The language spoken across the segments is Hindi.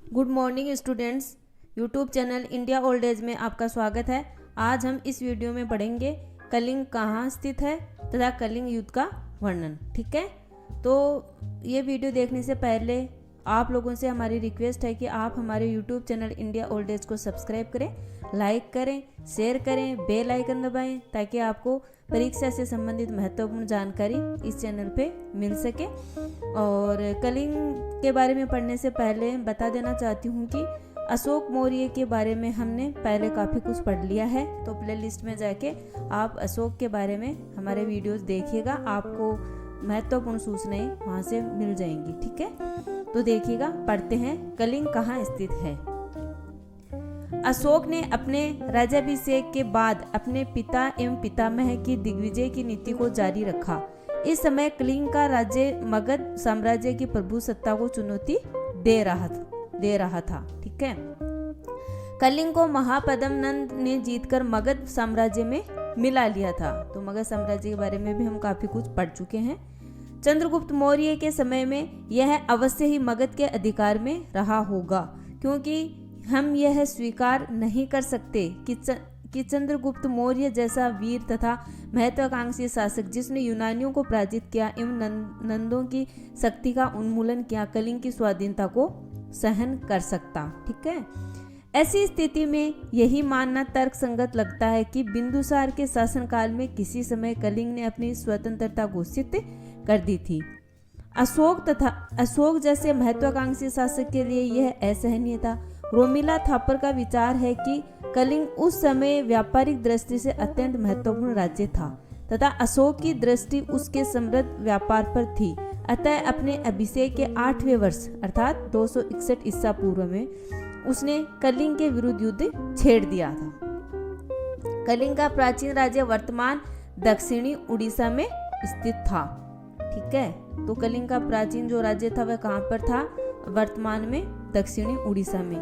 Good morning students. YouTube channel India old age में आपका स्वागत है। आज हम इस वीडियो में पढ़ेंगे कलिंग कहाँ स्थित है तथा कलिंग युद्ध का वर्णन। ठीक है, तो ये वीडियो देखने से पहले आप लोगों से हमारी रिक्वेस्ट है कि आप हमारे YouTube channel India old age को सब्सक्राइब करें, लाइक करें, शेयर करें, बेल आइकन दबाएं ताकि आपको परीक्षा से संबंधित महत्वपूर्ण जानकारी इस चैनल पे मिल सके। और कलिंग के बारे में पढ़ने से पहले बता देना चाहती हूँ कि अशोक मौर्य के बारे में हमने पहले काफ़ी कुछ पढ़ लिया है, तो प्लेलिस्ट में जाके आप अशोक के बारे में हमारे वीडियोस देखिएगा, आपको महत्वपूर्ण सूचनाएं वहाँ से मिल जाएंगी। ठीक है, तो देखिएगा, पढ़ते हैं कलिंग कहाँ स्थित है। अशोक ने अपने राज्याभिषेक के बाद अपने पिता एवं पितामह की दिग्विजय की नीति को जारी रखा। इस समय कलिंग का राज्य मगध साम्राज्य की प्रभु सत्ता को चुनौती दे रहा था। ठीक है, कलिंग को महापद्म नंद ने जीतकर मगध साम्राज्य में मिला लिया था। तो मगध साम्राज्य के बारे में भी हम काफी कुछ पढ़ चुके हैं। चंद्रगुप्त मौर्य के समय में यह अवश्य ही मगध के अधिकार में रहा होगा, क्योंकि हम यह स्वीकार नहीं कर सकते कि चंद्रगुप्त मौर्य जैसा वीर तथा महत्वाकांक्षी शासक जिसने यूनानियों को पराजित किया एवं नंदों की शक्ति का उन्मूलन किया, कलिंग की स्वाधीनता को सहन कर सकता। ठीक है, ऐसी स्थिति में यही मानना तर्कसंगत लगता है कि बिंदुसार के शासनकाल में किसी समय कलिंग ने अपनी स्वतंत्रता घोषित कर दी थी। अशोक जैसे महत्वाकांक्षी शासक के लिए यह असहनीय था। रोमिला थापर का विचार है कि कलिंग उस समय व्यापारिक दृष्टि से अत्यंत महत्वपूर्ण राज्य था तथा अशोक की दृष्टि उसके समृद्ध व्यापार पर थी। अतः अपने अभिषेक के 8वें वर्ष अर्थात 261 ईसा पूर्व में उसने कलिंग के विरुद्ध युद्ध छेड़ दिया था। कलिंग का प्राचीन राज्य वर्तमान दक्षिणी उड़ीसा में स्थित था। ठीक है, तो कलिंग का प्राचीन जो राज्य था वह कहाँ पर था? वर्तमान में दक्षिणी उड़ीसा में।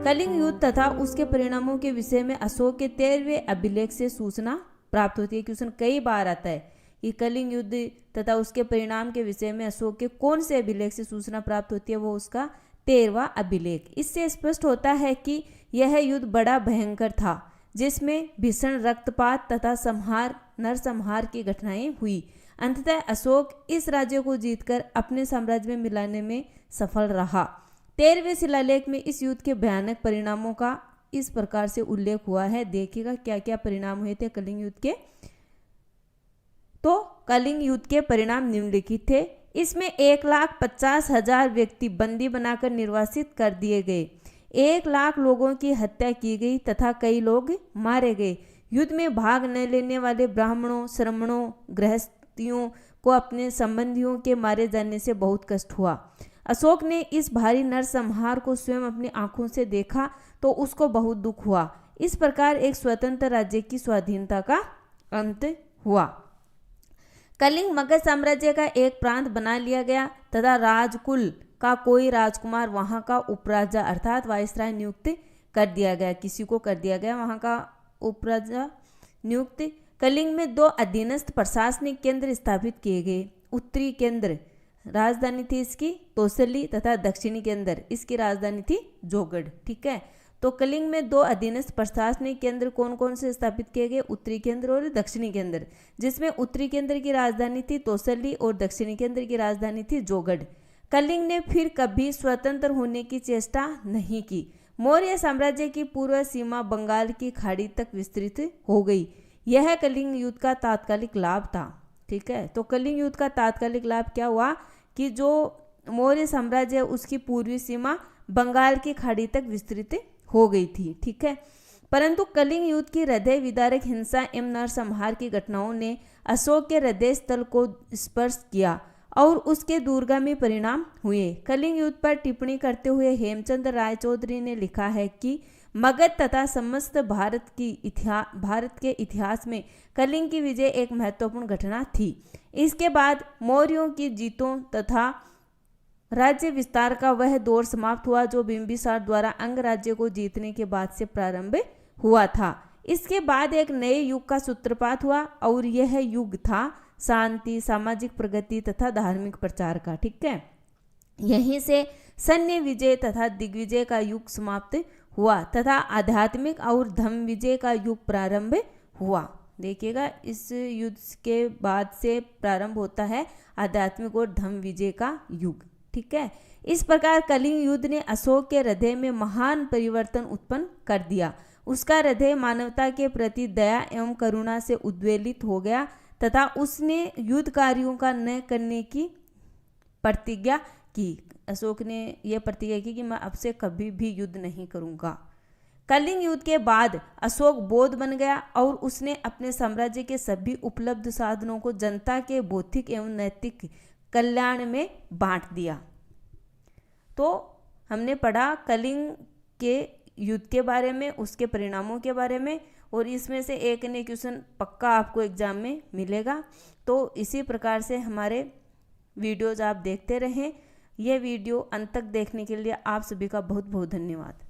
कलिंग युद्ध तथा उसके परिणामों के विषय में अशोक के 13वें अभिलेख से सूचना प्राप्त होती है। क्वेश्चन कई बार आता है कि कलिंग युद्ध तथा उसके परिणाम के विषय में अशोक के कौन से अभिलेख से सूचना प्राप्त होती है? वो उसका 13वां अभिलेख। इससे स्पष्ट होता है कि यह युद्ध बड़ा भयंकर था, जिसमें भीषण रक्तपात तथा नरसंहार की घटनाएं हुई। अंततः अशोक इस राज्य को जीतकर अपने साम्राज्य में मिलाने में सफल रहा। 13वें शिलालेख में इस युद्ध के भयानक परिणामों का इस प्रकार से उल्लेख हुआ है। देखिएगा क्या क्या परिणाम हुए थे कलिंग युद्ध के। तो कलिंग युद्ध के परिणाम निम्नलिखित थे। इसमें 1,50,000 व्यक्ति बंदी बनाकर निर्वासित कर दिए गए, 1 लाख लोगों की हत्या की गई तथा कई लोग मारे गए। युद्ध में भाग न लेने वाले ब्राह्मणों, श्रमणों, गृहस्थियों को अपने संबंधियों के मारे जाने से बहुत कष्ट हुआ। अशोक ने इस भारी नरसंहार को स्वयं अपनी आंखों से देखा तो उसको बहुत दुख हुआ। इस प्रकार एक स्वतंत्र राज्य की स्वाधीनता का अंत हुआ। कलिंग मगध साम्राज्य का एक प्रांत बना लिया गया तथा राजकुल का कोई राजकुमार वहां का उपराजा अर्थात वायसराय नियुक्त कर दिया गया, किसी को कर दिया गया वहां का उपराजा नियुक्त। कलिंग में 2 अधीनस्थ प्रशासनिक केंद्र स्थापित किए गए। उत्तरी केंद्र राजधानी थी इसकी तोसली तथा दक्षिणी केंद्र इसकी राजधानी थी जोगढ़। ठीक है, तो कलिंग में 2 अधीनस्थ प्रशासनिक केंद्र कौन कौन से स्थापित किए गए? उत्तरी केंद्र और दक्षिणी केंद्र, जिसमें उत्तरी केंद्र की राजधानी थी तोसली और दक्षिणी केंद्र की राजधानी थी जोगढ़। कलिंग ने फिर कभी स्वतंत्र होने की चेष्टा नहीं की। मौर्य साम्राज्य की पूर्व सीमा बंगाल की खाड़ी तक विस्तृत हो गई। यह कलिंग युद्ध का तात्कालिक लाभ था। ठीक है, तो कलिंग युद्ध का तात्कालिक लाभ क्या हुआ कि जो मौर्य साम्राज्य उसकी पूर्वी सीमा बंगाल की खाड़ी तक विस्तृत हो गई थी। ठीक है, परंतु कलिंग युद्ध की हृदय विदारक हिंसा एवं नरसंहार की घटनाओं ने अशोक के हृदय स्थल को स्पर्श किया और उसके दूरगामी परिणाम हुए। कलिंग युद्ध पर टिप्पणी करते हुए हेमचंद्र राय चौधरी ने लिखा है कि मगध तथा समस्त भारत के इतिहास में कलिंग की विजय एक महत्वपूर्ण घटना थी। इसके बाद मौर्यों की जीतों तथा राज्य विस्तार का वह दौर समाप्त हुआ जो बिंबिसार द्वारा अंग राज्य को जीतने के बाद से प्रारंभ हुआ था। इसके बाद एक नए युग का सूत्रपात हुआ और यह युग था शांति, सामाजिक प्रगति तथा धार्मिक प्रचार का। ठीक है, यहीं से सैन्य विजय तथा दिग्विजय का युग समाप्त हुआ तथा आध्यात्मिक और धर्म विजय का युग प्रारंभ हुआ। देखिएगा, इस युद्ध के बाद से प्रारंभ होता है आध्यात्मिक और धर्म विजय का युग। ठीक है, इस प्रकार कलिंग युद्ध ने अशोक के हृदय में महान परिवर्तन उत्पन्न कर दिया। उसका हृदय मानवता के प्रति दया एवं करुणा से उद्वेलित हो गया तथा उसने युद्ध कार्यों का न करने की प्रतिज्ञा की। अशोक ने यह प्रतिज्ञा की कि मैं अब से कभी भी युद्ध नहीं करूंगा। कलिंग युद्ध के बाद अशोक बौद्ध बन गया और उसने अपने साम्राज्य के सभी उपलब्ध साधनों को जनता के भौतिक एवं नैतिक कल्याण में बांट दिया। तो हमने पढ़ा कलिंग के युद्ध के बारे में, उसके परिणामों के बारे में, और इसमें से एक ने क्वेश्चन पक्का आपको एग्जाम में मिलेगा। तो इसी प्रकार से हमारे वीडियोज आप देखते रहें। यह वीडियो अंत तक देखने के लिए आप सभी का बहुत बहुत धन्यवाद।